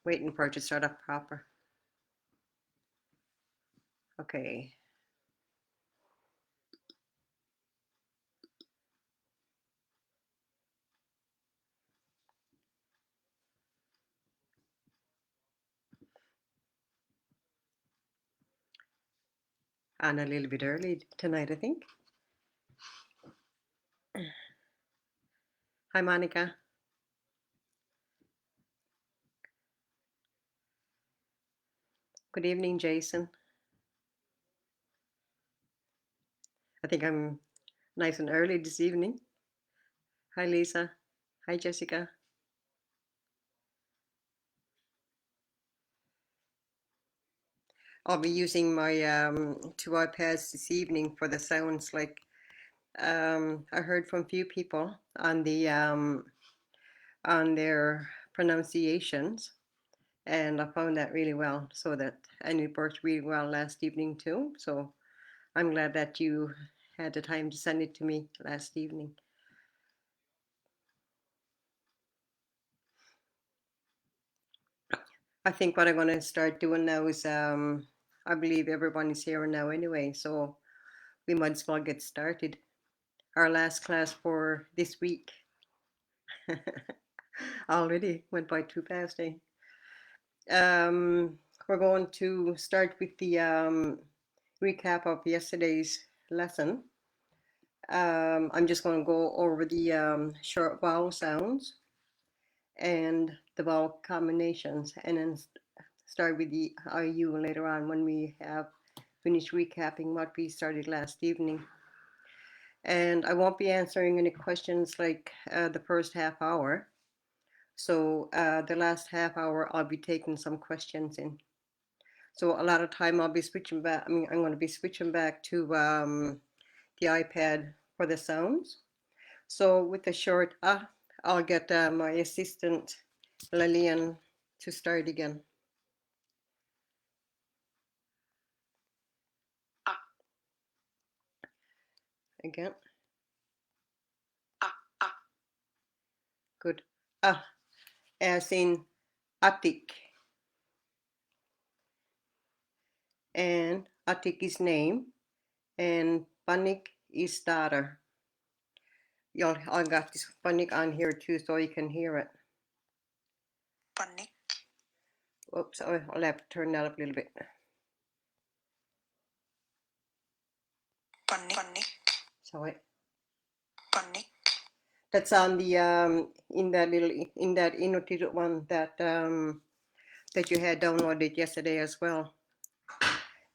Waiting for it to start up proper. Okay. And a little bit early tonight, I think. Hi, Monica. Good evening, Jason. I think I'm nice and early this evening. Hi, Lisa. Hi, Jessica. I'll be using my two iPads this evening for the sounds. Like I heard from a few people on the on their pronunciations, and I found that really well. So that and it worked really well last evening too. So I'm glad that you had the time to send it to me last evening. I think what I'm going to start doing now is I believe everyone is here now anyway, so we might as well get started. Our last class for this week. Already went by too fast, eh? We're going to start with the recap of yesterday's lesson. I'm just going to go over the short vowel sounds and the vowel combinations, and then start with the IU later on when we have finished recapping what we started last evening. And I won't be answering any questions like the first half hour. So the last half hour, I'll be taking some questions in. So a lot of time I'll be switching back. I'm going to be switching back to the iPad for the sounds. So with the short I'll get my assistant Lillian to start again. Again. Good. As in Attic. And Attic is name. And Panik is daughter. I got this Panik on here too so you can hear it. Panik. Oops, I'll have to turn that up a little bit. Panik. Sorry. Panik. That's on the in that Inuttitut one that that you had downloaded yesterday as well.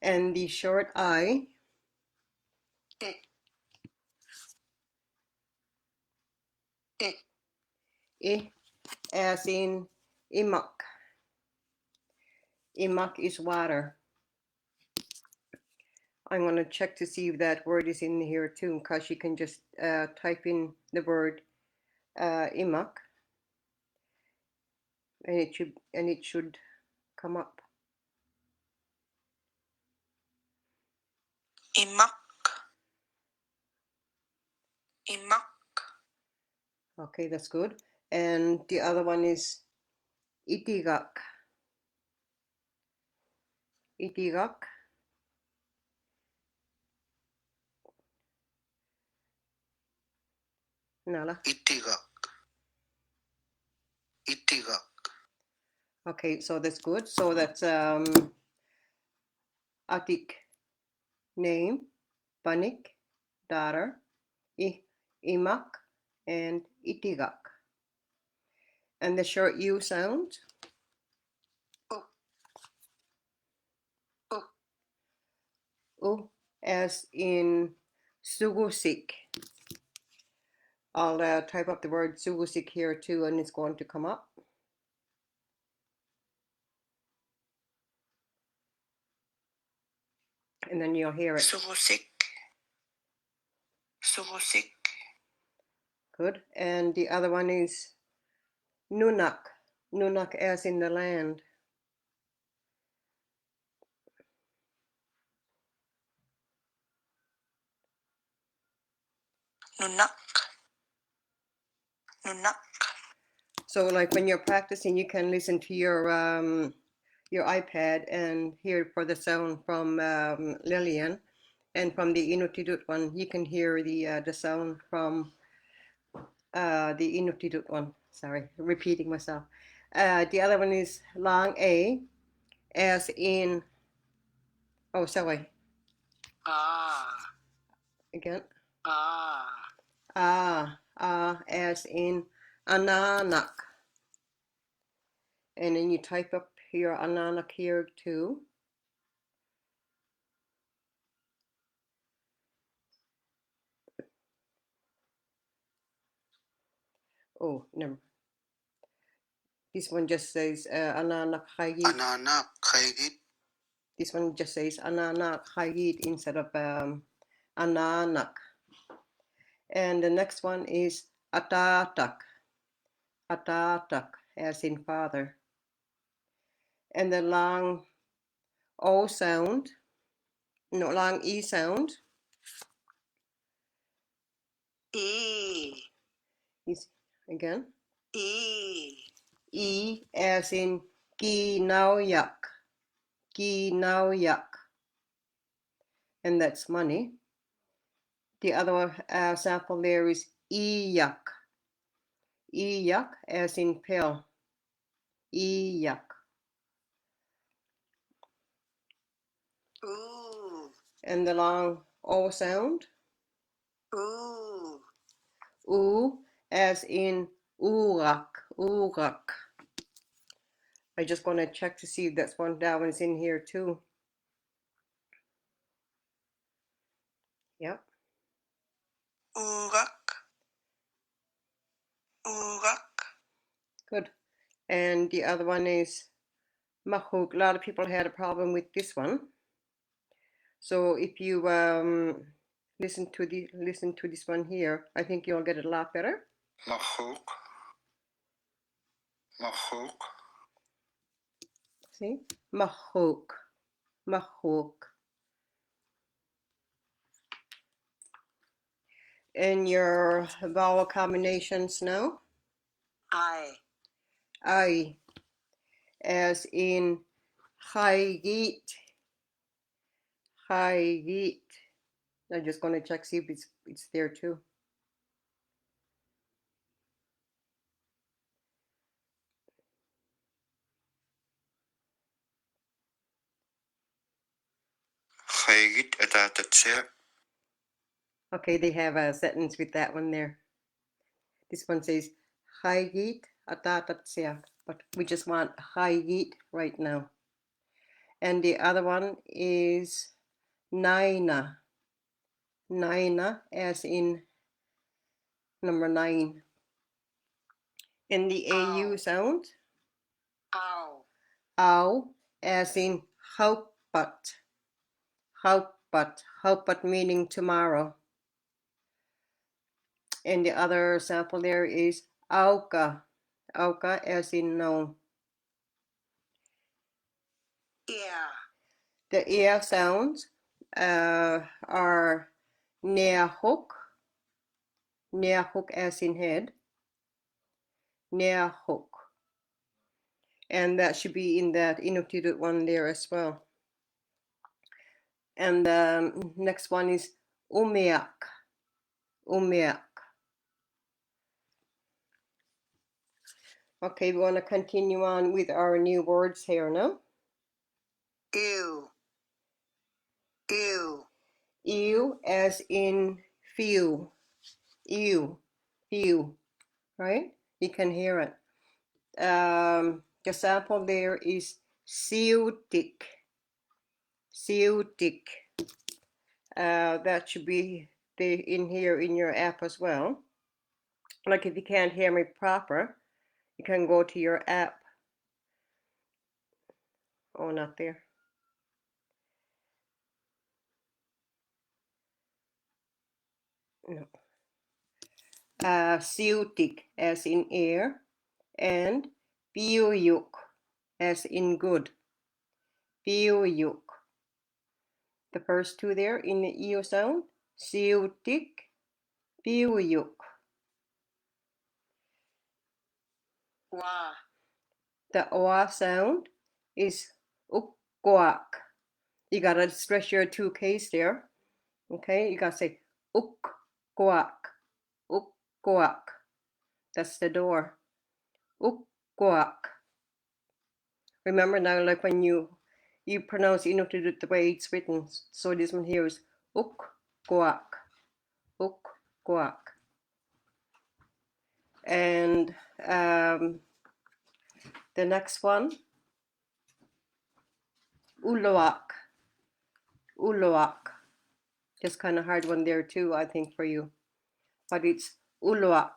And the short I. I as in imak. Imak is water. I'm going to check to see if that word is in here too, because you can just type in the word imak, and it should come up. Imak. Imak. Okay, that's good. And the other one is itigak. Itigak. Nala. Itigak. Itigak. Okay, so that's good. So that's Atik, name, Panik, daughter, Imak, and Itigak. And the short U sound. As in Sugusik. I'll type up the word Sugusik here too, and it's going to come up. And then you'll hear it. Sugusik. Sugusik. Good. And the other one is Nunak. Nunak as in the land. Nunak. Nunak. So like when you're practicing, you can listen to your iPad and hear for the sound from Lillian, and from the Inuttitut one, you can hear the sound from the Inuttitut one. Sorry, repeating myself. The other one is long A, as in, oh, sorry, again. As in ananak. And then you type up your ananak here too. Oh, no. This one just says ananak chayit. Ananak chayit. This one just says ananak chayit instead of ananak. And the next one is atatak. Atatak, as in father. And the long O sound, no, long E sound. E. Is again. E. E as in ginauyak. Ginauyak. And that's money. The other sample there is iyak. Iyak as in pill. Iyak. Ooh. And the long O sound. Ooh. U as in urak. Urak. I just want to check to see if that one is in here too. Yep. Urak. Urak. Good. And the other one is mahuk. A lot of people had a problem with this one. So if you listen to this one here, I think you'll get it a lot better. Mahuk. Mahuk. See? Mahuk. Mahuk. And your vowel combinations now. I. As in chayit. Chayit. I'm just going to check, see if it's there too. Chayit atatatse. Okay, they have a sentence with that one there. This one says chayit atatatsia, but we just want chayit right now. And the other one is naina. Naina as in number 9. In the AU sound. Ow. Ow as in haupat. Haupat. Haupat meaning tomorrow. And the other sample there is auka. Auka as in no. Yeah. The ear sounds are neahuk. Neahuk as in head. Neahuk. And that should be in that Inuttitut one there as well. And the next one is umiak. Umiak. Okay, we want to continue on with our new words here now. Ew. Ew. Ew as in few. Ew. Few. Right? You can hear it. The sample there is siutik. Siutik. That should be in here in your app as well. Like if you can't hear me proper, you can go to your app. Oh, not there. No. Siutik as in air, and piuyuk as in good. Piuyuk. The first two there in the EO sound. Siutik, piuyuk. Wa. The wa sound is ukkoak. You gotta stress your two K's there. Okay, you gotta say ukkoak, ukkoak. That's the door. Ukkoak. Remember now, like when you pronounce Inuttitut the way it's written. So this one here is ukkoak, ukkoak. And the next one, uloak, uloak. Just kind of hard one there too, I think, for you. But it's uloak.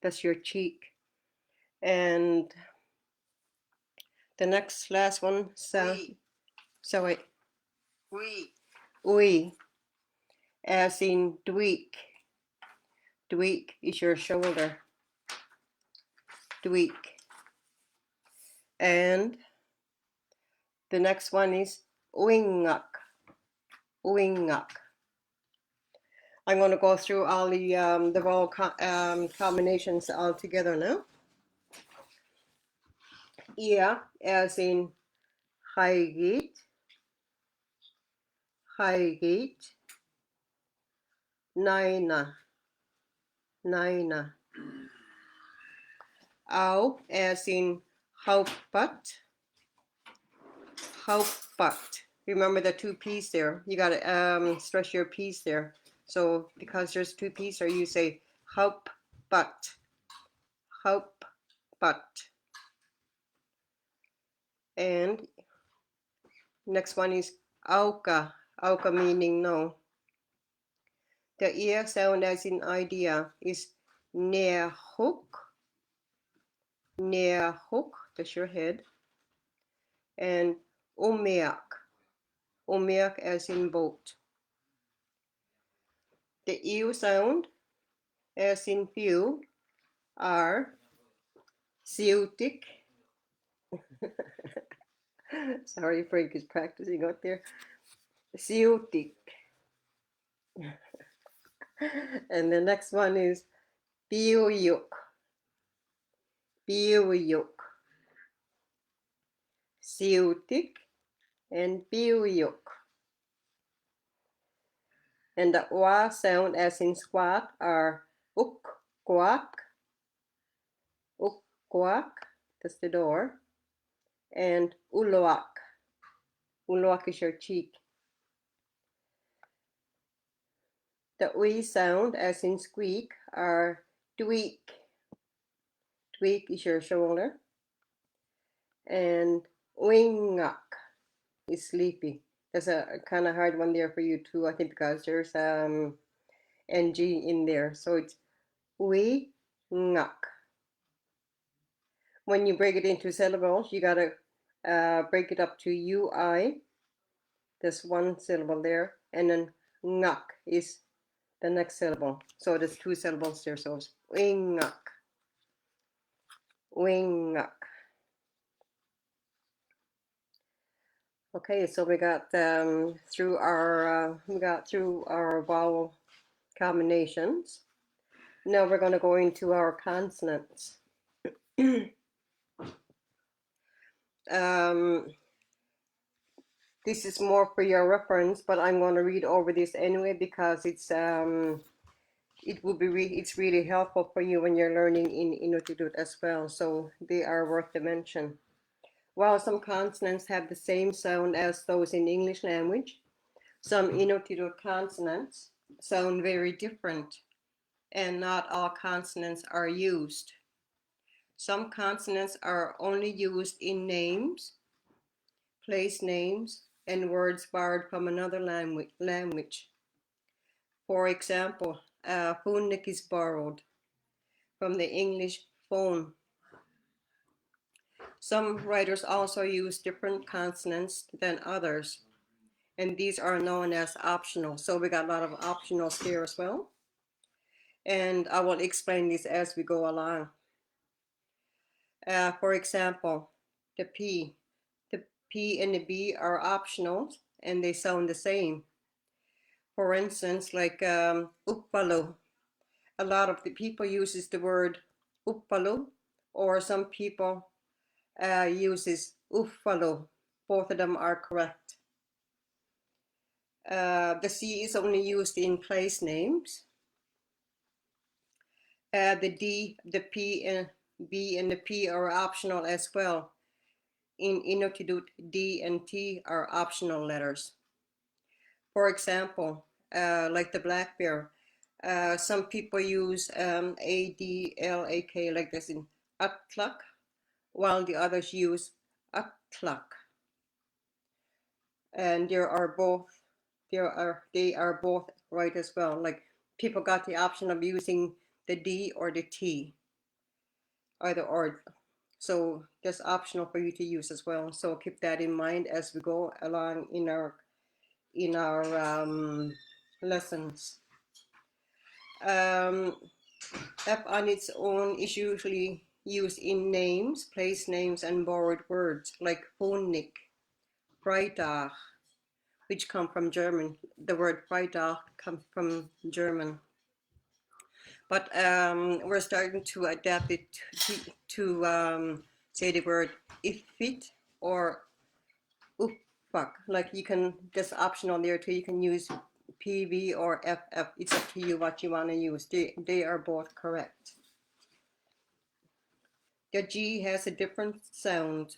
That's your cheek. And the next last one, sorry, ui, as in dweek. Dweek is your shoulder. Dweek. And the next one is wingak. Wingak. I'm going to go through all the vowel combinations all together now. Yeah, as in haigit, haigit, naina, naina. Au, as in haupat, haupat. Remember the two P's there. You got to stress your P's there. So because there's two P's there, you say haupat, haupat. And next one is auka, auka meaning no. The ear sound as in idea is near hook, that's your head. And umiak, umiak as in boat. The ew sound as in few are siutik. Sorry, Frank is practicing out there. Siutik. And the next one is piuyuk, piuyuk. Siutik and piuyuk. And the wa sound as in squat are uk, quack, that's the door, and uloak. Uloak is your cheek. The ui sound as in squeak are tweak. Tweak is your shoulder. And wingak is sleepy. That's a kind of hard one there for you too, I think, because there's ng in there. So it's wingak. When you break it into syllables, you gotta break it up to ui. There's one syllable there, and then ngak is the next syllable. So there's two syllables there. So it's wingak, wingak. Okay, so we got through our vowel combinations. Now we're going to go into our consonants. This is more for your reference, but I'm going to read over this anyway because it's really helpful for you when you're learning in Inuttitut as well. So they are worth the mention. While some consonants have the same sound as those in English language, some Inuttitut consonants sound very different, and not all consonants are used. Some consonants are only used in names, place names, and words borrowed from another language. For example, phonic is borrowed from the English phone. Some writers also use different consonants than others, and these are known as optional. So we got a lot of optionals here as well. And I will explain this as we go along. For example, the P and the B are optional and they sound the same. For instance, like uppalo. A lot of the people uses the word uppalo or some people uses uffalo. Both of them are correct. The C is only used in place names. The D, the P, and B and the P are optional as well. In Inuttitut, D and T are optional letters. For example, like the black bear, some people use ADLAK like this in Atlak, while the others use Atlak. And they are both right as well. Like people got the option of using the D or the T, either or. So that's optional for you to use as well. So keep that in mind as we go along in our lessons. F on its own is usually used in names, place names, and borrowed words like Honig, Freitag, which come from German. The word Freitag comes from German. But we're starting to adapt it to say the word ifit or uppfuck. Like you can, there's optional there too. You can use PV or FF. It's up to you what you want to use. They are both correct. The G has a different sound.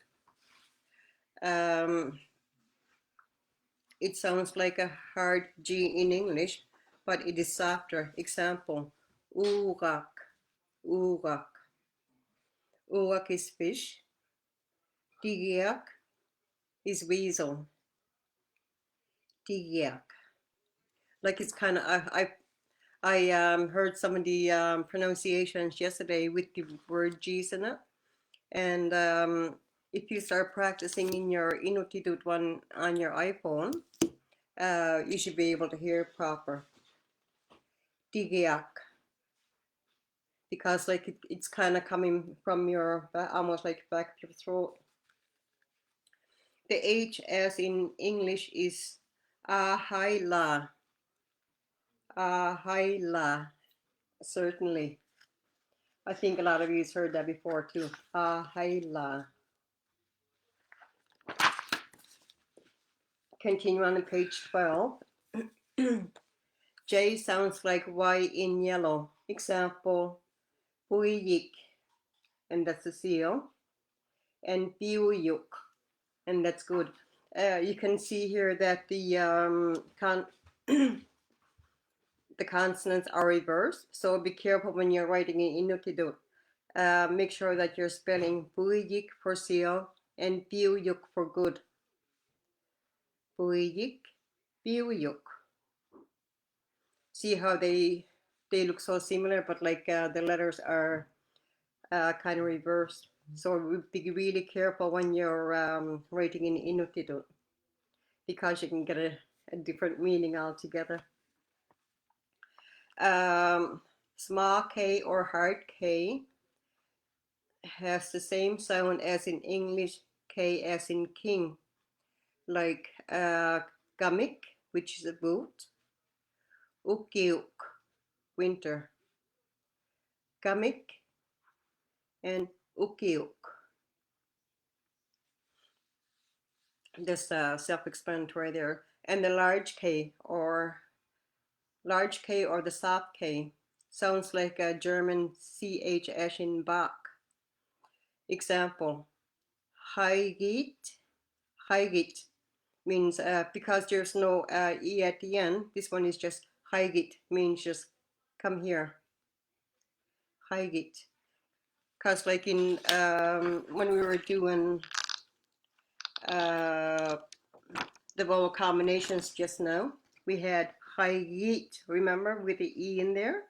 It sounds like a hard G in English, but it is softer. Example, urak, urak. Urak is fish. Tigiak is weasel. Tigiak. Like it's kind of, I heard some of the pronunciations yesterday with the word G's in it. And if you start practicing in your Inuttitut one on your iPhone, you should be able to hear proper. Tigiak. Because like it's kind of coming from your, almost like back of your throat. The H as in English is ahaila. Ahaila. Certainly. I think a lot of you have heard that before too. Ahaila. Continue on to page 12. J sounds like Y in yellow. Example, Puyik, and that's a seal. And Piyuk, and that's good. You can see here that the the consonants are reversed, so be careful when you're writing in Inuttitut. Make sure that you're spelling Puyik for seal and Piyuk for good. Puyik, Piyuk. See how they look so similar, but like the letters are kind of reversed. So be really careful when you're writing in Inuttitut, because you can get a different meaning altogether. Small K or hard K has the same sound as in English K as in king, like gamik, which is a boot, ukiuk, winter, gamik, and ukiuk. Just self-explanatory there. And the large K or the soft K sounds like a German CH as in Bach. Example, Heigit. Heigit means, because there's no E at the end, this one is just Heigit, means just come here. Heigit. Because like in, when we were doing the vowel combinations just now, we had Heigit, remember, with the E in there?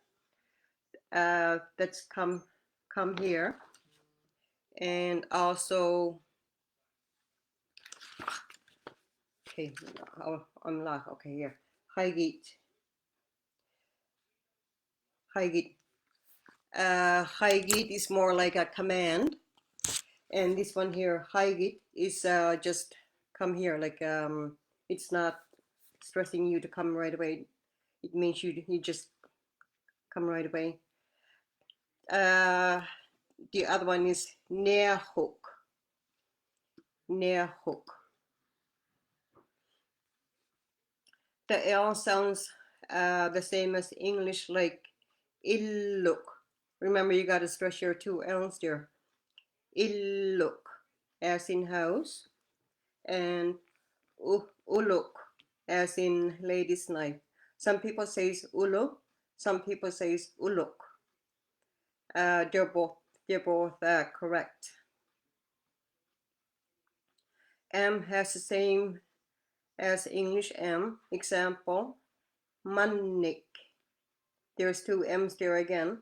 That's come here. And also, okay, I'm like, okay, here. Heigit. Heigit. Heigit is more like a command. And this one here, Heigit, is just come here. Like, it's not stressing you to come right away. It means you just come right away. the other one is Inuttitut. Inuttitut. The L sounds the same as English, like illuk. Remember, you got to stress your two L's there. Illuk, as in house, and uluk, as in lady's knife. Some people say uluk, some people say uluk. They're both correct. M has the same as English M. Example, mannik. There's two M's there again.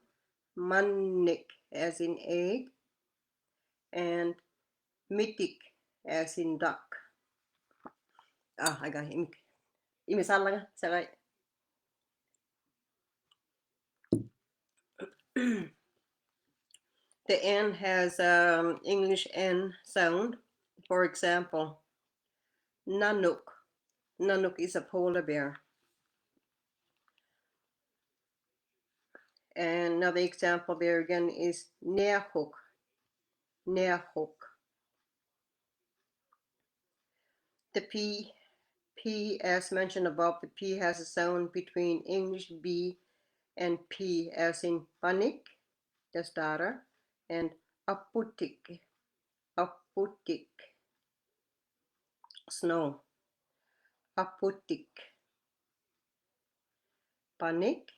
Mannik, as in egg, and mitik, as in duck. I got him. Imisal lang, sakay. The N has English N sound. For example, Nanook. Nanook is a polar bear. And another example there again is Neerhoek. Neerhoek. The P, as mentioned above, the P has a sound between English B and P, as in panik, the starter, and aputik. Aputik. Snow. Aputik. Panik.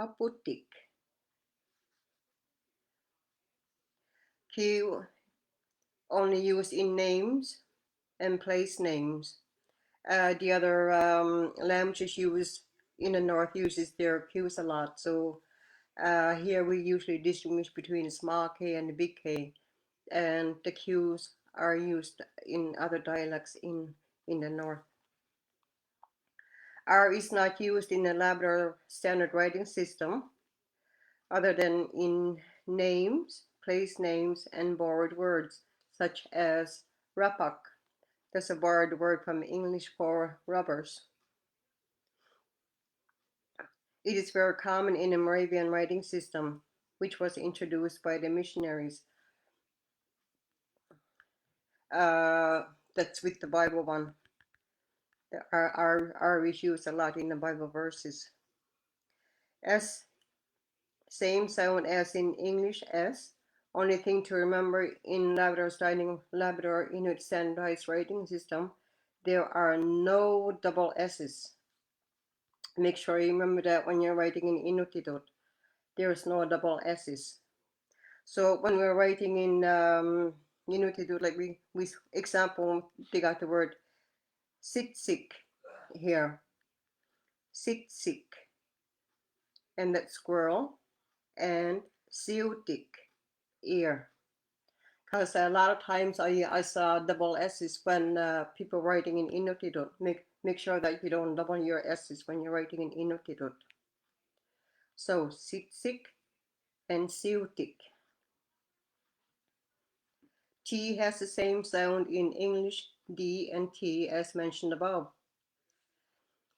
Aputik. Q only used in names and place names. The other languages used in the north uses their Q's a lot. So here we usually distinguish between the small K and the big K, and the Q's are used in other dialects in the north. R is not used in the Labrador standard writing system other than in names, place names, and borrowed words, such as rapak. That's a borrowed word from English for rubbers. It is very common in the Moravian writing system, which was introduced by the missionaries. That's with the Bible one. The R is used a lot in the Bible verses. S, same sound as in English S. Only thing to remember in Labrador Inuit standardized writing system, there are no double S's. Make sure you remember that when you're writing in Inuttitut. There is no double S's. So when we're writing in Inuttitut, like we example, they got the word sitsik here. Sitsik. And that's squirrel. And siutik, ear. Because a lot of times I saw double S's when people writing in Inuttitut. Make sure that you don't double your S's when you're writing in Inuttitut. So sitsik and siutik. T has the same sound in English D and T as mentioned above.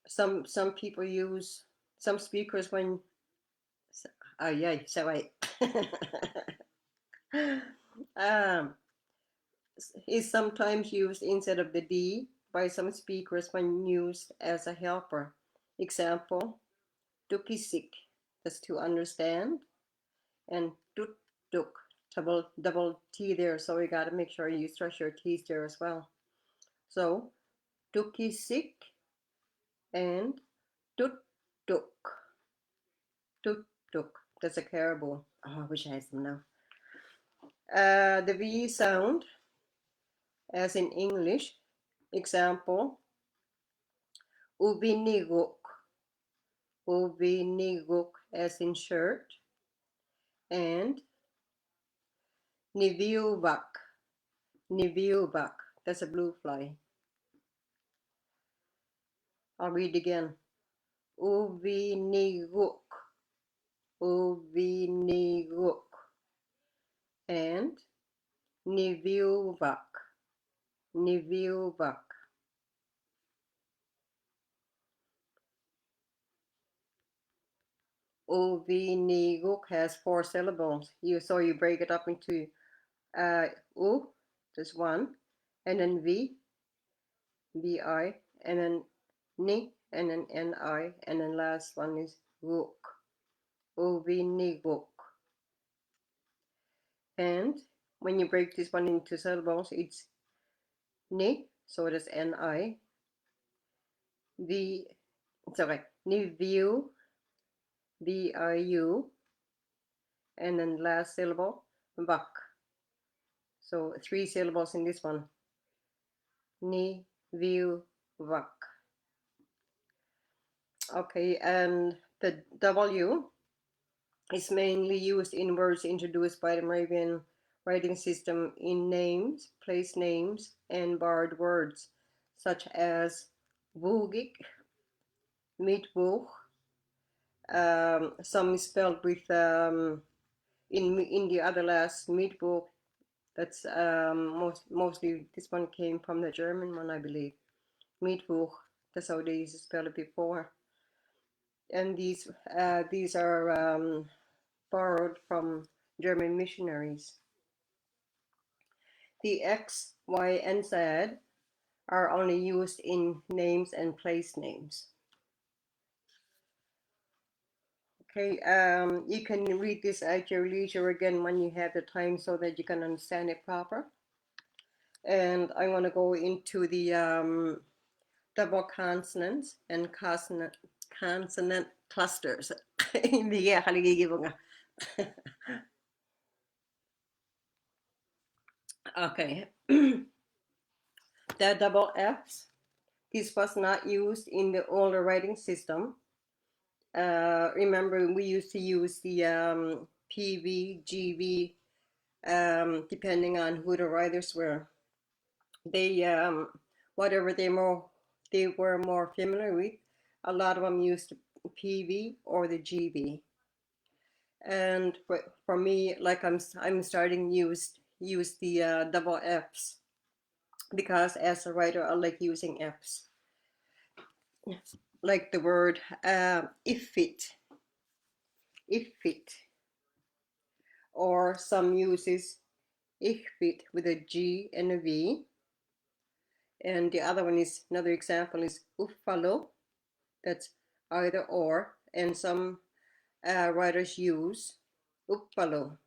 Some people use, some speakers when is sometimes used instead of the D by some speakers when used as a helper. Example, tukisik, that's to understand, and tuk, double T there, so you got to make sure you stress your T's there as well. So, tukisik and tuk. Tuk, that's a caribou. Oh, I wish I had some now. The V sound, as in English, example, ubiniguk. Ubiniguk, as in shirt, and niviubak. Niviubak, that's a blue fly. I'll read again. Ubiniguk. Ubiniguk. And niviubak. Niviubak. Uviniguk has 4 syllables. So you break it up into U, just one, and then VI, and then Ni, and then NI, and then last one is Guk, Uviniguk. And when you break this one into syllables, it's Ni, so that's NI, V, sorry, Niviu, VIU, and then last syllable, Vak. So 3 syllables in this one. Ni, Viu, Vak. Okay, and the W is mainly used in words introduced by the Moravian writing system in names, place names, and barred words, such as Vugik, Midwug. Some is spelled with in the other last Midwug. That's mostly this one came from the German one, I believe. Midwug. That's how they used to spell it before. And these are borrowed from German missionaries. The X, Y, and Z are only used in names and place names. Okay, you can read this at your leisure again when you have the time so that you can understand it proper. And I want to go into the double consonants and consonant clusters. Hindi kaya kaligigil nga. Okay. The double F's. This was not used in the older writing system. Remember, we used to use the PV, GV, depending on who the writers were. They whatever they were more familiar with. A lot of them used PV or the GV. And for me, like I'm starting use the double F's because as a writer, I like using F's. Like the word if it, or some uses ich fit with a G and a V. And the other one is, another example is uffalo, that's either or, and some writers use uppalo,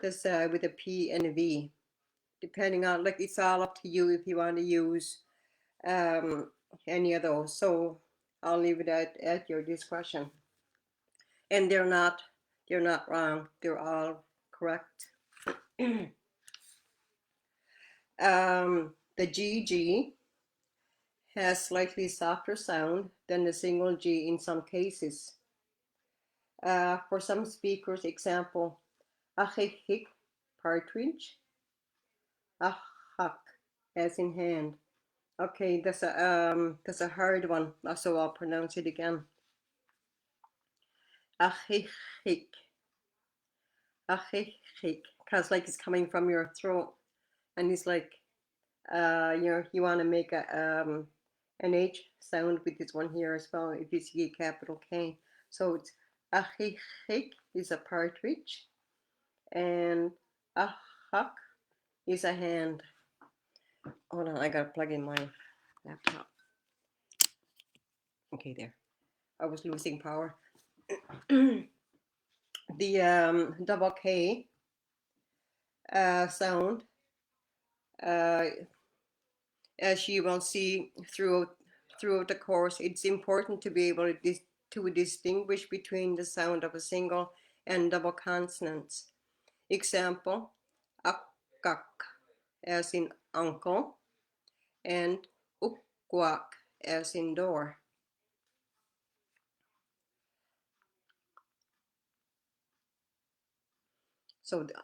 that's with a P and a V, depending on, like, it's all up to you if you want to use any of those. So I'll leave it at your discretion. And they're not wrong, they're all correct. The GG has slightly softer sound than the single G in some cases. For some speakers, example, ahik, partridge, ahak, as in hand. Okay, that's a hard one, so I'll pronounce it again. Ahik, because like it's coming from your throat, and it's like you want to make an H sound with this one here as well if you see a capital K. So it's ahik is a partridge, and ahak is a hand. Hold on, I gotta plug in my laptop. Okay, there. I was losing power. The double K sound, as you will see throughout the course, it's important to be able to distinguish between the sound of a single and double consonants. Example, akkak, as in uncle, and ukwak, as in door. So the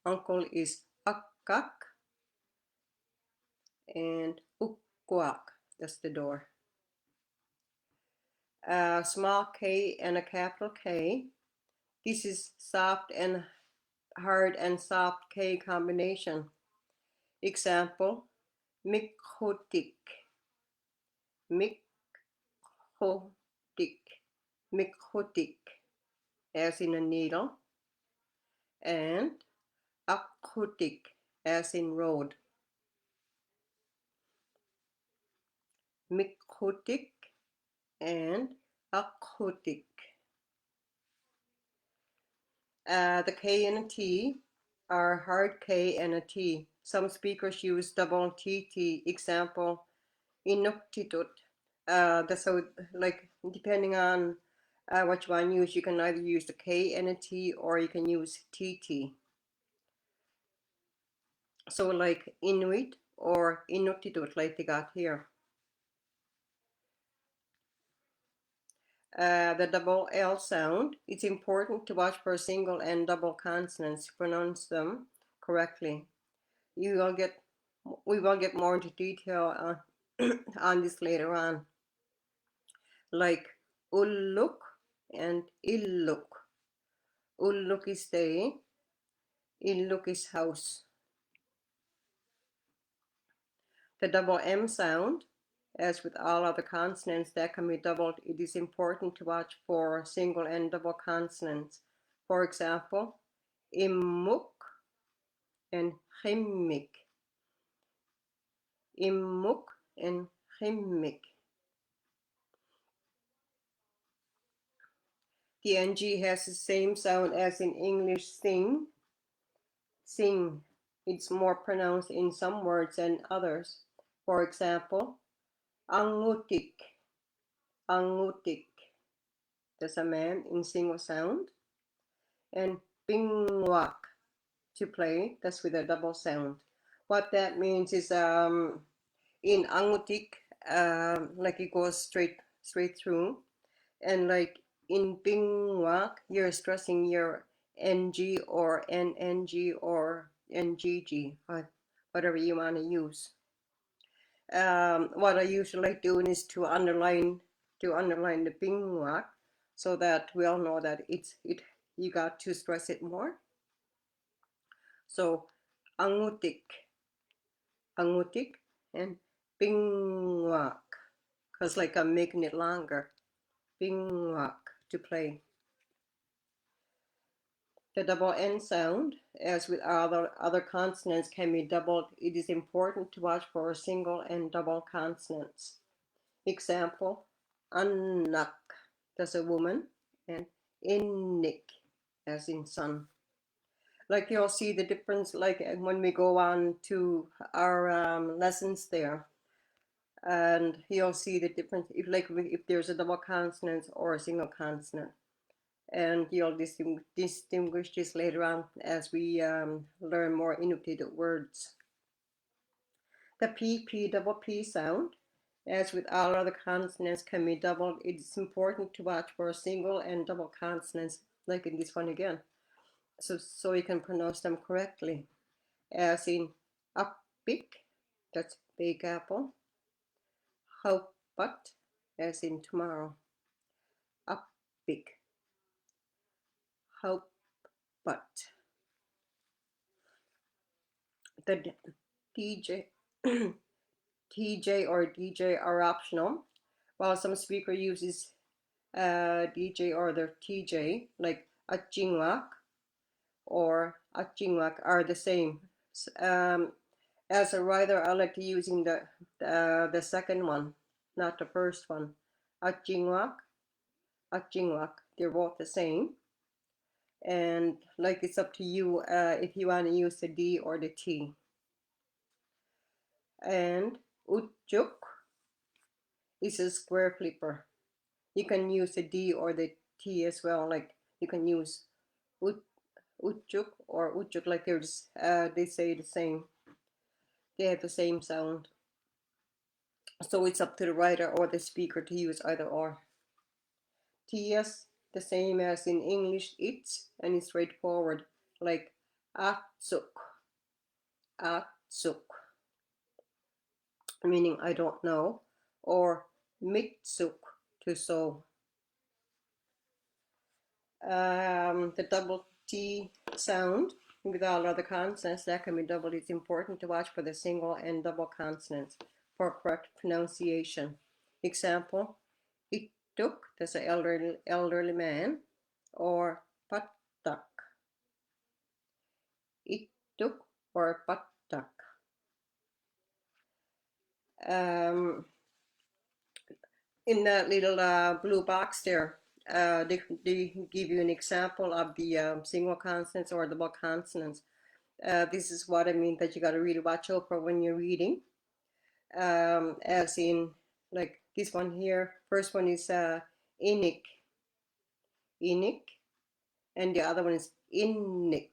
uncle is akkak, and ukwak, that's the door. A small k and a capital K. This is soft and hard and soft K combination. Example, mikhotik, mikhotik, mikhotik. as in a needle, and akutik as in road. Mikutik and akutik. The K and a T are hard K and a T. Some speakers use double TT. Example, Inuttitut. So like depending on what you want to use, you can either use the K and a T or you can use TT. So like Inuit or Inuttitut, like they got here. The double L sound. It's important to watch for single and double consonants to pronounce them correctly. We will get more into detail on this later on. Like ulluk and illuk. Ulluk is day, illuk is house. The double M sound, as with all other consonants that can be doubled, it is important to watch for single and double consonants. For example, immuk and chimmik. Immuk and chimmik. The NG has the same sound as in English sing, sing. It's more pronounced in some words than others. For example, angutik, angutik. That's a man in single sound. And bingwak, to play, that's with a double sound. What that means is in angutik, like it goes straight through, and like in bingwak, you're stressing your NG or NNG or NGG, whatever you want to use. What I usually like doing is to underline the bingwak, so that we all know that you got to stress it more. So angutik, and bingwak, because like I'm making it longer. Bingwak, to play. The double N sound, as with other consonants, can be doubled. It is important to watch for single and double consonants. Example, annak, that's a woman, and innik, as in son. Like you'll see the difference, like when we go on to our lessons there, and you'll see the difference if there's a double consonant or a single consonant. And you'll distinguish this later on as we learn more Inuttitut words. The PP double P sound, as with all other consonants, can be doubled. It's important to watch for single and double consonants, like in this one again, so you can pronounce them correctly. As in appik, that's big apple. Haupat, as in tomorrow. Appik. Haupat. The TJ, TJ or DJ are optional, while some speaker uses DJ or the TJ, like Achingwak or Achingwak, are the same. As a writer, I like using the second one, not the first one. Achingwak, they're both the same. And like it's up to you if you want to use the D or the T. And Utjuk is a square flipper. You can use the D or the T as well. Like you can use Utjuk or Utjuk, like they say the same. They have the same sound. So it's up to the writer or the speaker to use either or. TS, the same as in English, it's, and it's straightforward, like atsuk, meaning I don't know, or mitsuk, to sew. The double T sound with all other consonants that can be doubled. It's important to watch for the single and double consonants for correct pronunciation. Example, it took, that's an elderly man, or pattak. Ittuk or pattak. In that little blue box there, they give you an example of the single consonants or double consonants. This is what I mean that you got to really watch out for when you're reading. As in, like this one here, first one is inik, inik, and the other one is innik,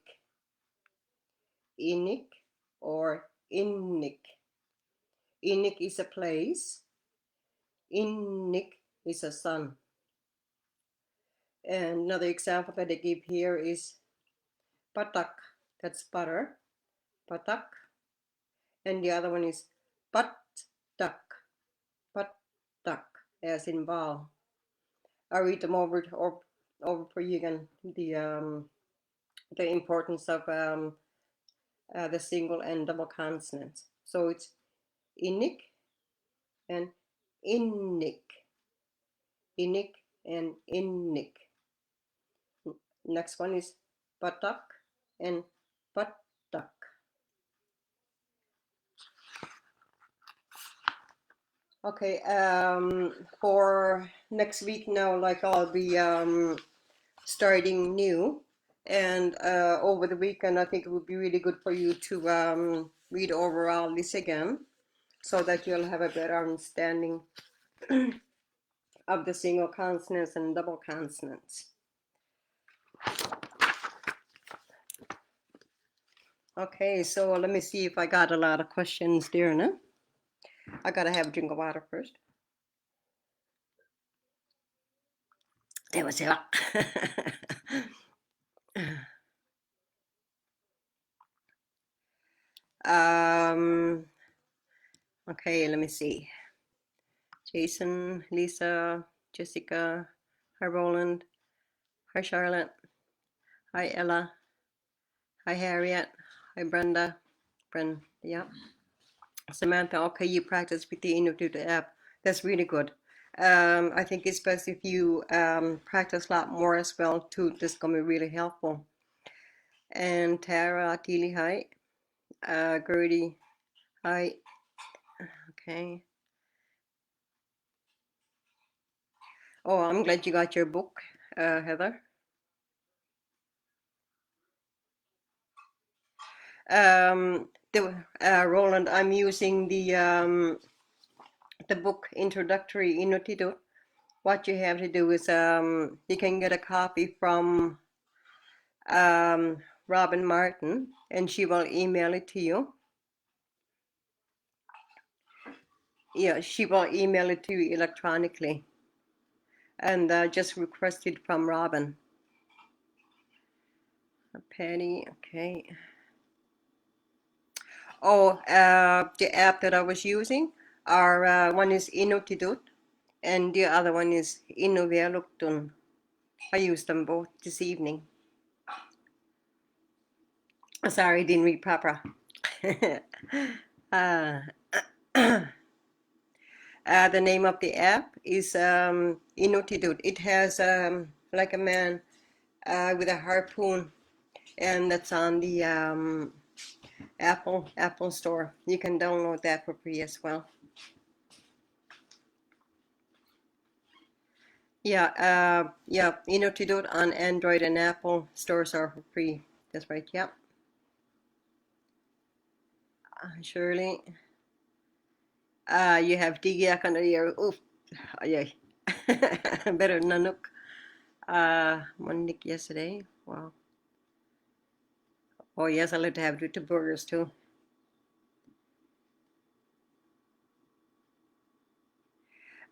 inik or innik. Inik is a place, innik is a sun. And another example that I give here is patak, that's butter, patak, and the other one is pattak, pattak, as in ball. I'll read them over for you again. The importance of the single and double consonants. So it's inik and innik, inik and innik. Next one is patak and pattak. Okay, for next week now, like I'll be starting new, and over the weekend I think it would be really good for you to read over all this again, so that you'll have a better understanding of the single consonants and double consonants. Okay, so let me see if I got a lot of questions there now. I gotta have a drink of water first. There was it. Okay, let me see. Jason, Lisa, Jessica, hi Roland, hi Charlotte, hi Ella, hi Harriet, hi Brenda, yeah. Samantha, okay, you practice with the Inuttitut app. That's really good. I think it's best if you practice a lot more as well too. This is gonna be really helpful. And Tara, Keely, hi. Gertie, hi. Okay. Oh, I'm glad you got your book, Heather. Roland, I'm using the book Introductory Inuttitut. What you have to do is you can get a copy from Robin Martin, and she will email it to you. Yeah, she will email it to you electronically, and just request it from Robin. Patty, okay. Oh, the app that I was using are one is Inuttitut, and the other one is Inuttitut. I used them both this evening. Sorry, didn't read proper. uh, the name of the app is Inuttitut. It has like a man with a harpoon, and that's on the Apple Store. You can download that for free as well. Yeah, Inuttitut on Android and Apple stores are for free. That's right. Yep. Shirley. You have Tigiak under your oof. Ay, better nanuk. Monique yesterday. Wow. Oh yes, I like to have the burgers too.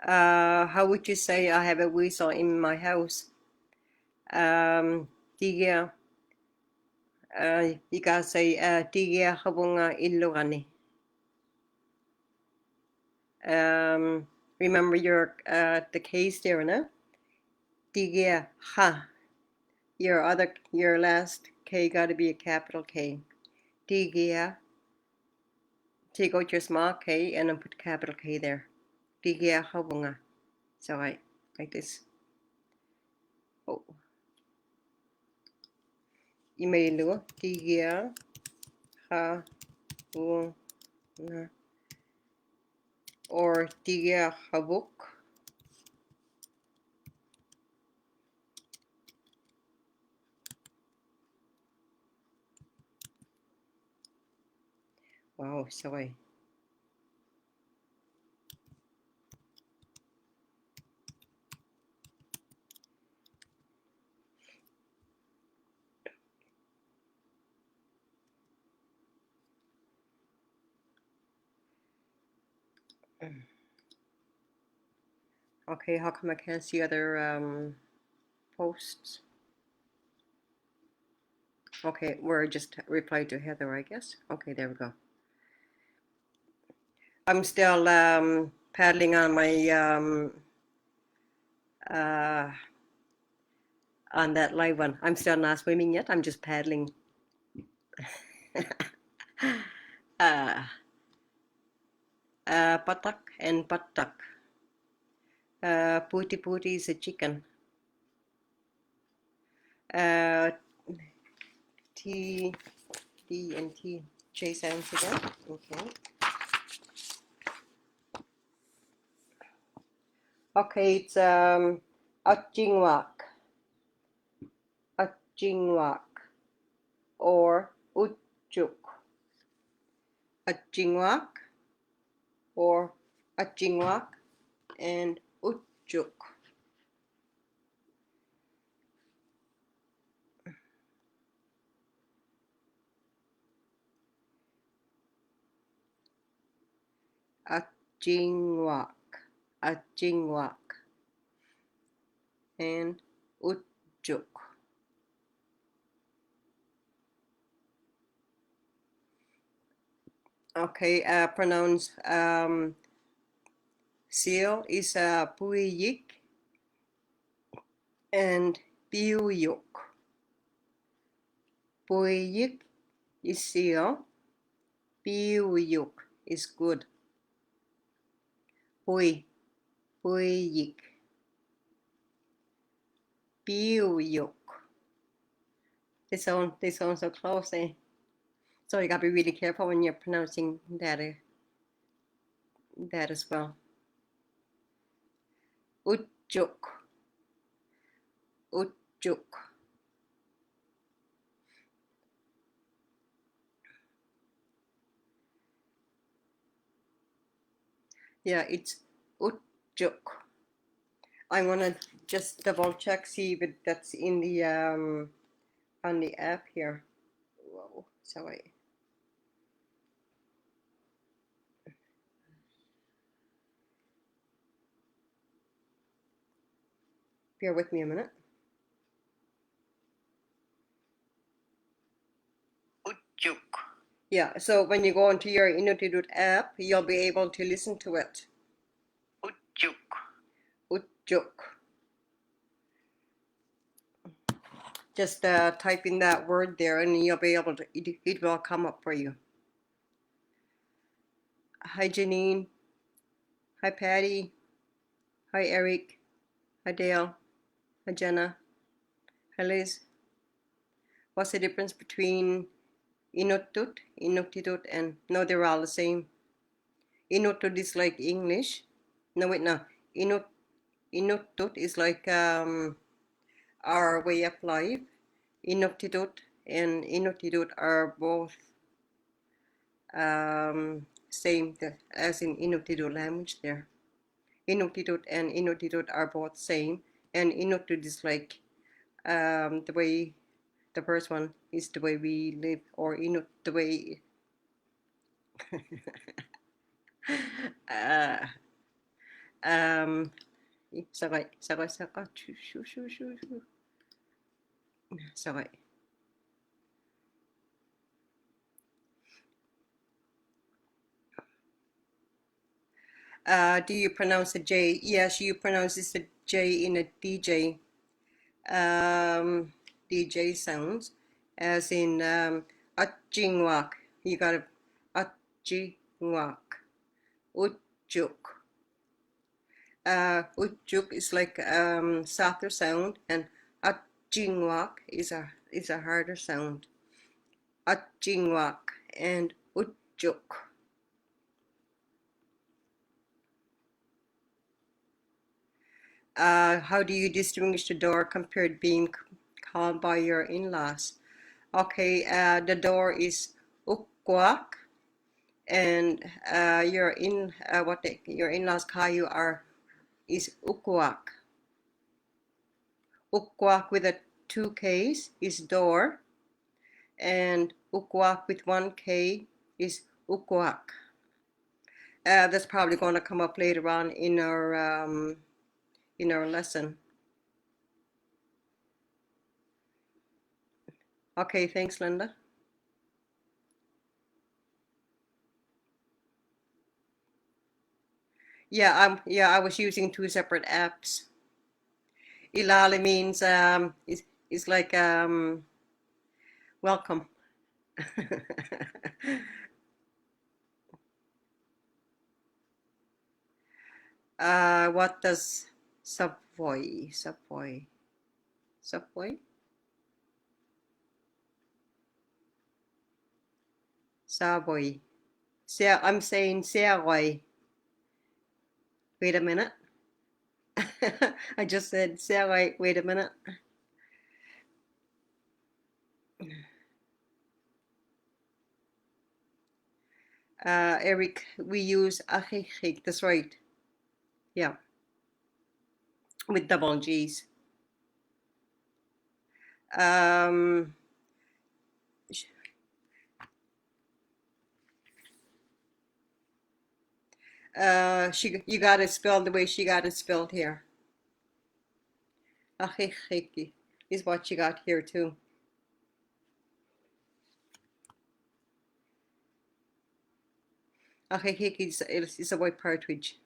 How would you say I have a weasel in my house? Tigia. You gotta say Tigia habunga illugani. Remember your the case there, no? Tigia ha. Your last K gotta be a capital K. Tigia. Take out your small K and then put capital K there. Tigia habunga. So I like this. Oh. imelu tigia ha u na or tigia habuk. Wow, sorry. Okay, how come I can't see other posts? Okay, we're just reply to Heather, I guess. Okay, there we go. I'm still paddling on my on that live one. I'm still not swimming yet. I'm just paddling. Patak and patak. Puti puti is a chicken. T, D, and T. J sounds again. Okay. Okay, it's Atjingwak. Atjingwak. Or Utjuk. Atjingwak or Atjingwak and Utjuk. Atjingwak. Atjingwak and Utjuk. Okay, pronounce seal is Puyik and Piyuk. Puyik is seal. Piyuk is good. Puy, Puyik. Piyuk. They sound so close, eh? So you gotta be really careful when you're pronouncing that that as well. Utjuk. Utjuk. Yeah, it's Utjuk. I wanna just double check, see if that's in the on the app here. Whoa, sorry. Bear with me a minute. Utjuk. Yeah, so when you go into your Inuttitut app, you'll be able to listen to it. Utjuk. Utjuk. Just type in that word there and you'll be able to, it will come up for you. Hi Janine. Hi Patty. Hi Eric. Hi Dale. Hi Jenna. Hi Liz. What's the difference between Inuttitut, and no, they're all the same. Inuttitut is like English. No, wait, no. Inuttitut is like our way of life. Inuttitut and Inuttitut are both same as in Inuttitut language there. Inuttitut and Inuttitut are both same, and Inuttitut is like the way, the first one is the way we live, or Inut the way Saray, saray, saray, shoo, shoo, shoo, shoo. Saray. Do you pronounce the J? Yes, you pronounce this the J in a DJ. DJ sounds, as in Atjingwak. You got to Atjingwak. Utjuk. Utjuk is like softer sound, and Jingwak is a harder sound. Jingwak and Utjuk. How do you distinguish the door compared being called by your in-laws? Okay, the door is Ukwak, and your in-laws call you are is Ukwak. Ukwak with a two K's is door, and Ukwak with one K is Ukwak. That's probably going to come up later on in our lesson. Okay, thanks, Linda. Yeah, I was using two separate apps. Ilali means is like welcome. What does Subway Savoy? I'm saying Savoy. Wait a minute. I just said Savoy. Wait a minute. Eric, we use achik. That's right. Yeah, with double G's. Um, you got it spelled the way she got it spelled here. Achik is what you got here too. Achik is a white partridge.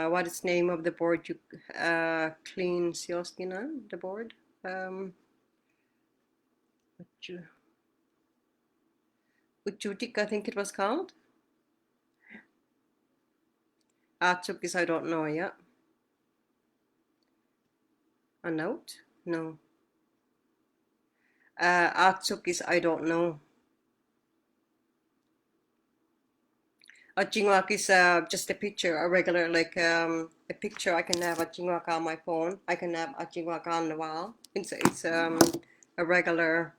What is the name of the board you clean sealskin on? The board? Uchutik, I think it was called. Atsukis, I don't know yet. A note? No. Atsukis, I don't know. A jingwak is just a picture, a regular, like a picture. I can have a jingwak on my phone. I can have a jingwak on the wall. It's a regular,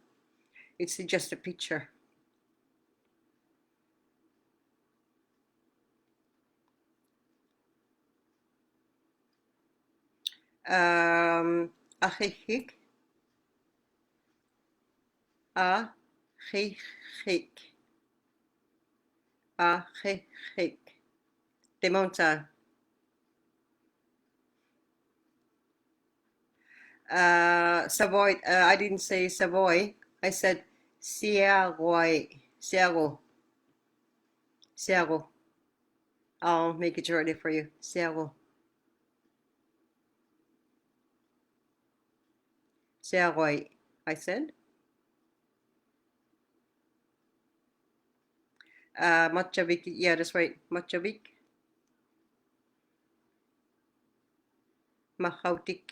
it's just a picture. Achik, achik, achik. Demonta. Savoy. I didn't say Savoy. I said Sierroy. Sierro. Sierro. I'll make it shortly for you. Sierro. Sierroy. I said. Matchavik. Yeah, that's right. Matchavik. Mahautik.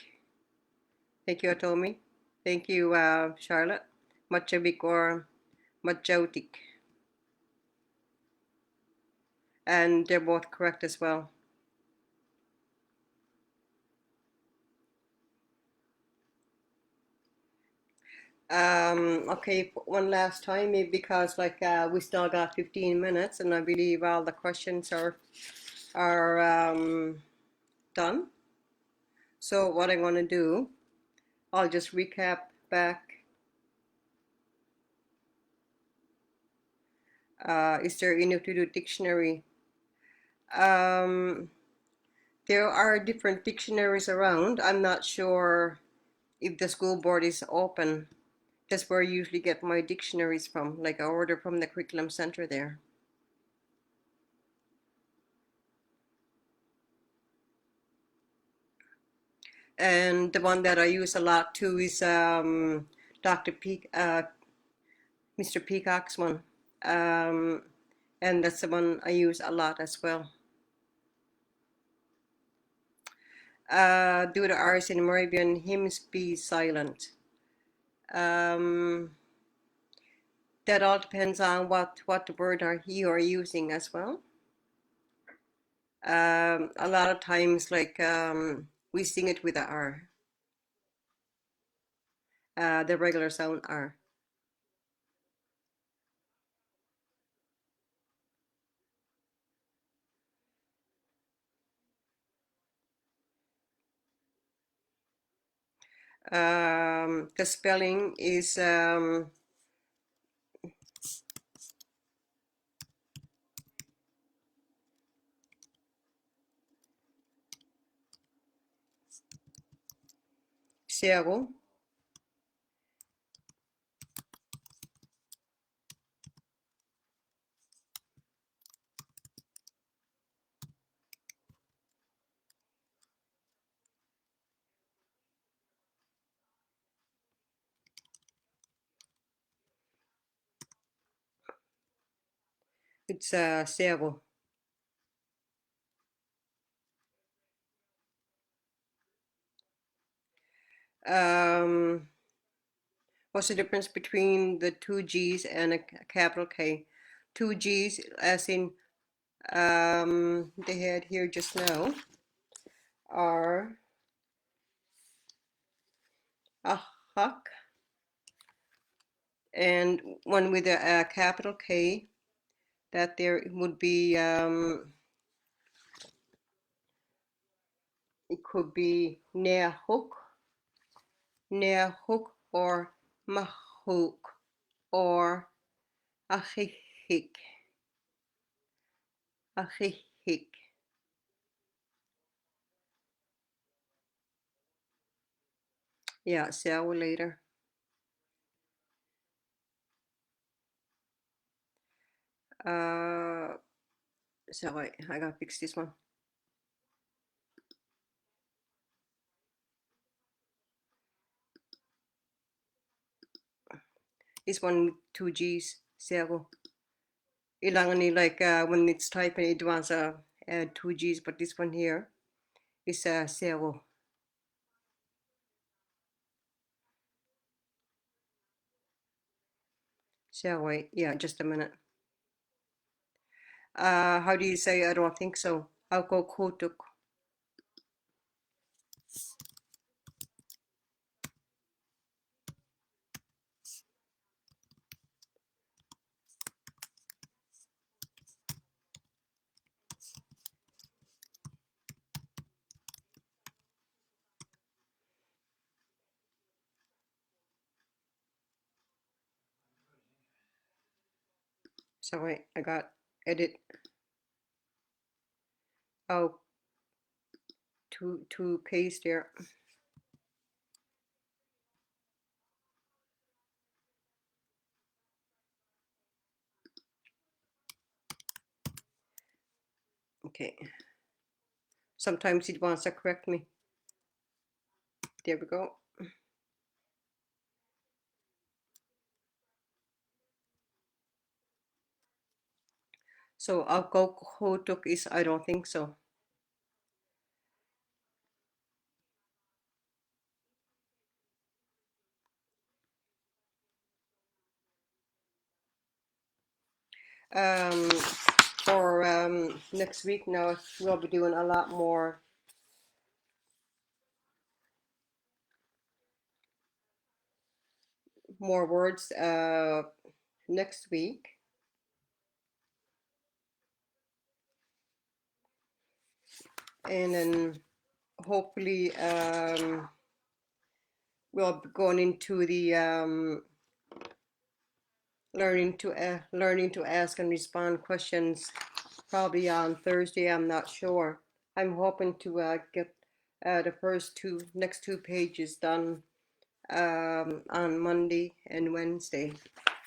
Thank you, Atomi. Thank you, Charlotte. Matchavik or Matjautik. And they're both correct as well. Okay, one last time, maybe because like we still got 15 minutes, and I believe all the questions are done. So what I'm going to do, I'll just recap back. Is there Inuttitut dictionary? There are different dictionaries around. I'm not sure if the school board is open. That's where I usually get my dictionaries from, like I order from the curriculum center there. And the one that I use a lot too is the Dr. Mr. Peacock's one. Um, and that's the one I use a lot as well. Do the R's in Moravian hymns be silent? That all depends on what the word you are using as well. A lot of times, like we sing it with the R, the regular sound R. The spelling is zero. It's zero. What's the difference between the two G's and a capital K? Two G's, as in they had here just now, are a huck, and one with a capital K, that there would be, it could be nehuk, or mahuk, or ahihik, ahihik. Yeah, see you later. Sorry, I gotta fix this one. This one with two G's, zero. Ilangan ni like when it's typing, it wants add two G's, but this one here is zero. Zero, yeah, just a minute. How do you say I don't think so? I'll go kotuk. Sorry, I got edit. Oh, two K's there. Okay. Sometimes it wants to correct me. There we go. So I'll go kotuk is I don't think so. For next week now, we'll be doing a lot more words next week, and then hopefully we'll be going into the learning to ask and respond questions probably on Thursday. I'm not sure. I'm hoping to get the next two pages done on Monday and Wednesday,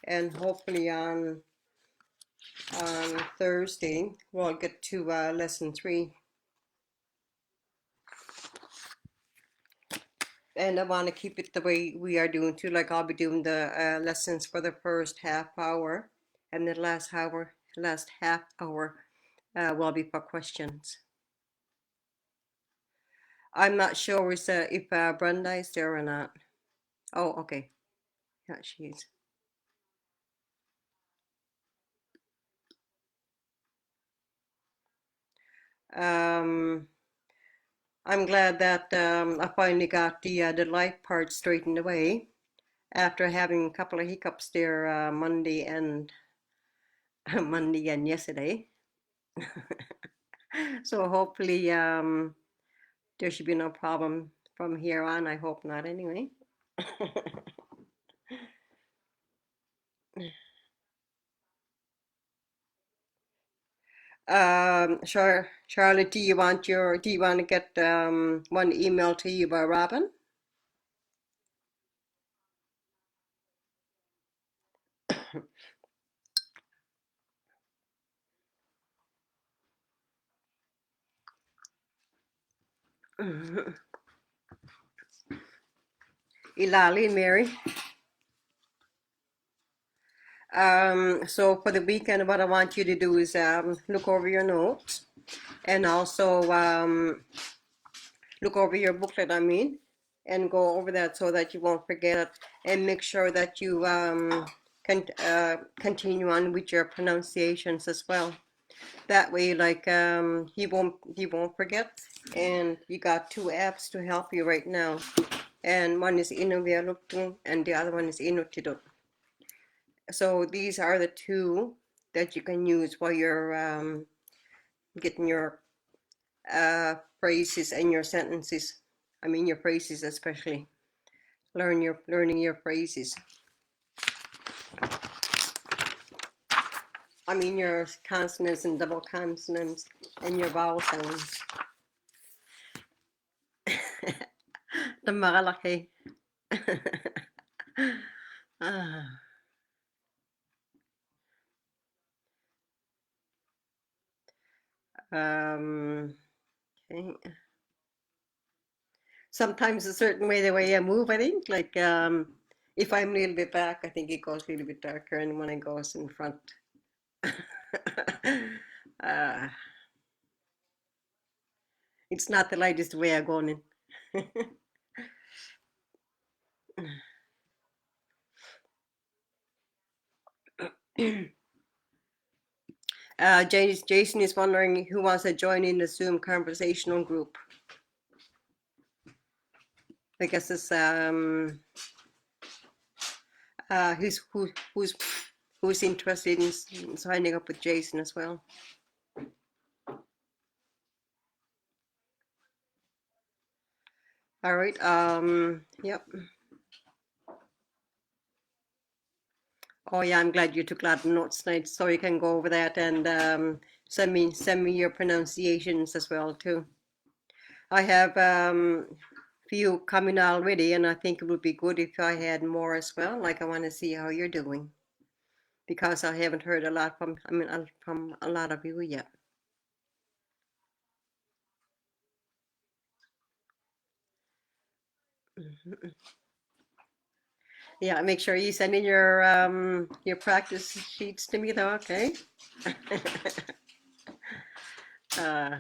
and hopefully on Thursday we'll get to lesson 3. And I want to keep it the way we are doing too. Like I'll be doing the lessons for the first half hour, and the last half hour will be for questions. I'm not sure if Brenda is there or not. Oh, okay. Yeah, she is. Um, I'm glad that I finally got the life part straightened away after having a couple of hiccups there Monday and Monday and yesterday. So hopefully there should be no problem from here on. I hope not anyway. Sure, Charlotte, do you want to get one email to you by Robin? Ilali and Mary. So for the weekend, what I want you to do is look over your notes and also look over your booklet, I mean, and go over that so that you won't forget it, and make sure that you can continue on with your pronunciations as well. That way, like he won't forget. And you got two apps to help you right now, and one is Inuttitut and the other one is Inuttitut. So these are the two that you can use while you're getting your phrases and your sentences. I mean your phrases especially. Learning your phrases. I mean your consonants and double consonants and your vowel sounds. The makalaki. Ah, okay. Sometimes a certain way the way I move, I think. Like if I'm a little bit back, I think it goes a little bit darker, and when I goes in front. uh, it's not the lightest way I'm going in. Jason is wondering who wants to join in the Zoom conversational group. I guess it's who's interested in signing up with Jason as well. All right. Yep. Oh yeah, I'm glad you took a lot of notes tonight, so you can go over that and send me your pronunciations as well too. I have few coming already, and I think it would be good if I had more as well. Like I want to see how you're doing because I haven't heard a lot from a lot of you yet. Mhm. Yeah, make sure you send in your practice sheets to me though, okay? uh,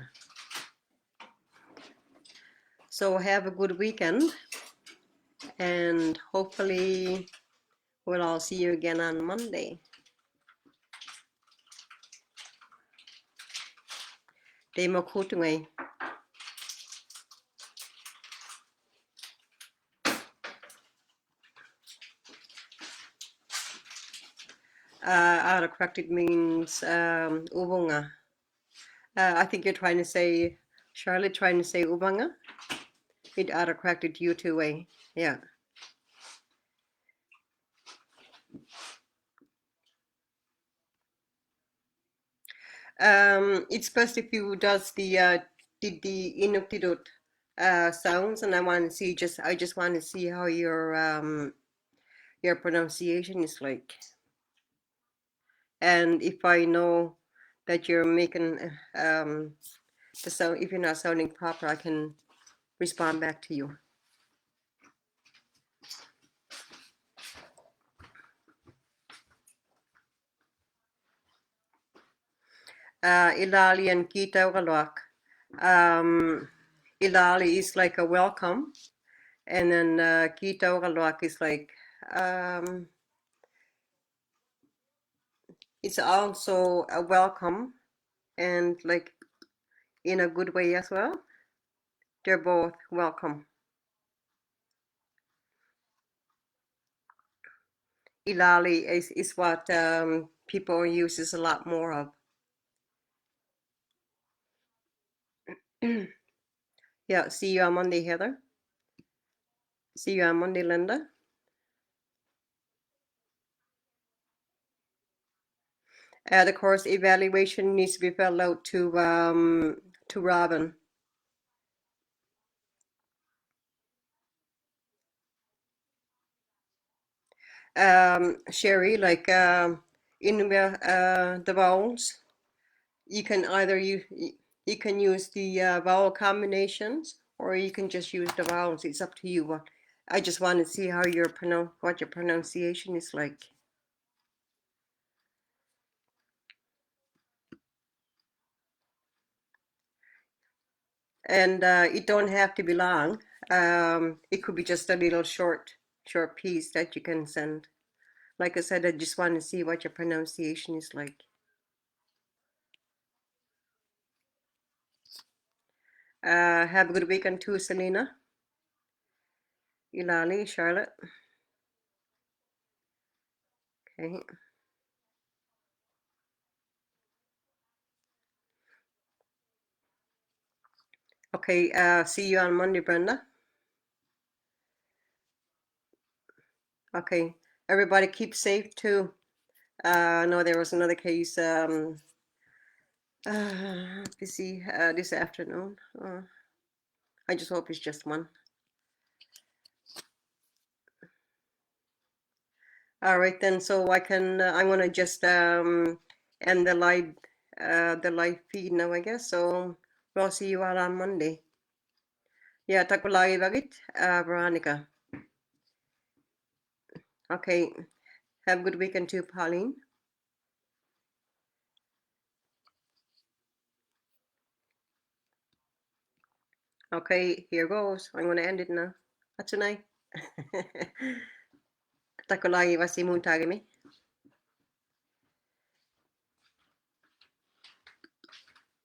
so have a good weekend, and hopefully we'll all see you again on Monday. Demo kutungai. Autocorrected means ubunga. I think you're trying to say, Charlotte, trying to say ubanga. It autocorrected you two way. Yeah. It's best if you does did the Inuktitut sounds, and I just want to see how your pronunciation is like, and if I know that you're making the sound, if you're not sounding proper, I can respond back to you. Ilali and Kita Walak. Ilali is like a welcome, and then Kita Walak is like it's also a welcome and like in a good way as well. They're both welcome. Ilali is what people uses a lot more of. Yeah, see you on Monday, Heather. See you on Monday, Linda. The course evaluation needs to be filled out to Robin. Sherry, like in the vowels, you can either you can use the vowel combinations or you can just use the vowels. It's up to you. I just want to see how what your pronunciation is like. And it don't have to be long. It could be just a little short piece that you can send. Like I said, I just want to see what your pronunciation is like. Have a good weekend too, Selena, Ilali, Charlotte. Okay. Okay, see you on Monday, Brenda. Okay, everybody keep safe too. I know there was another case busy this afternoon. I just hope it's just one. All right then, so I'm gonna just end the live feed now, I guess. So we'll see you all on Monday. Yeah, takulagi bagit, Veronica. Okay, have a good weekend too, Pauline. Okay, here goes. I'm gonna end it now. Atsunai. Takulagi wasi muntagami.